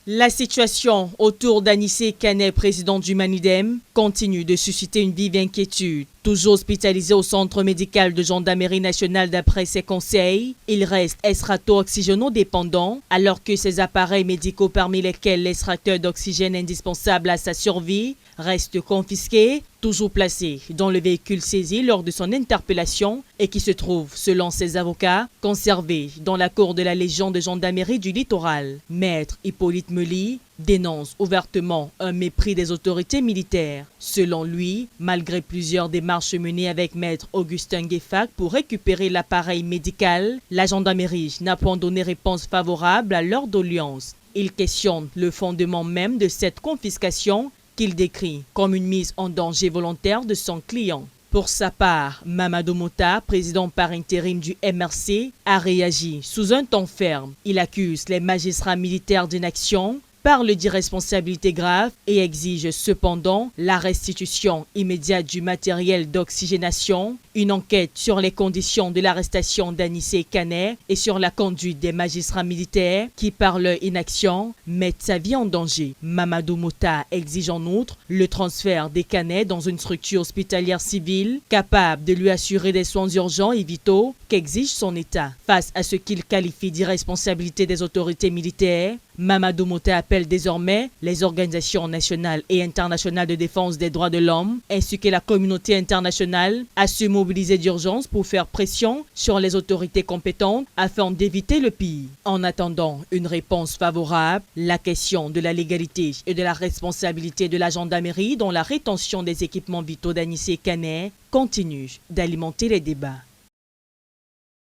La situation autour d'Anissé Kané, président du Manidem, continue de susciter une vive inquiétude. Toujours hospitalisé au centre médical de gendarmerie nationale d'après ses conseils, il reste extrato-oxygéno-dépendant alors que ses appareils médicaux parmi lesquels l'extracteur d'oxygène indispensable à sa survie restent confisqués, toujours placés dans le véhicule saisi lors de son interpellation et qui se trouve, selon ses avocats, conservé dans la cour de la Légion de gendarmerie du littoral. Maître Hippolyte Meli dénonce ouvertement un mépris des autorités militaires. Selon lui, malgré plusieurs démarches menées avec Maître Augustin Gueffac pour récupérer l'appareil médical, la gendarmerie n'a point donné réponse favorable à leur doléance. Il questionne le fondement même de cette confiscation qu'il décrit comme une mise en danger volontaire de son client. Pour sa part, Mamadou Mouta, président par intérim du MRC, a réagi sous un ton ferme. Il accuse les magistrats militaires d'inaction, parle d'irresponsabilité grave et exige cependant la restitution immédiate du matériel d'oxygénation, une enquête sur les conditions de l'arrestation d'Anissé Kané et sur la conduite des magistrats militaires qui, par leur inaction, mettent sa vie en danger. Mamadou Mouta exige en outre le transfert des Kané dans une structure hospitalière civile capable de lui assurer des soins urgents et vitaux qu'exige son État. Face à ce qu'il qualifie d'irresponsabilité des autorités militaires, Mamadou Mouta appelle désormais les organisations nationales et internationales de défense des droits de l'homme ainsi que la communauté internationale à se mobiliser d'urgence pour faire pression sur les autorités compétentes afin d'éviter le pire. En attendant une réponse favorable, la question de la légalité et de la responsabilité de la gendarmerie dans la rétention des équipements vitaux d'Anissé Kané continue d'alimenter les débats.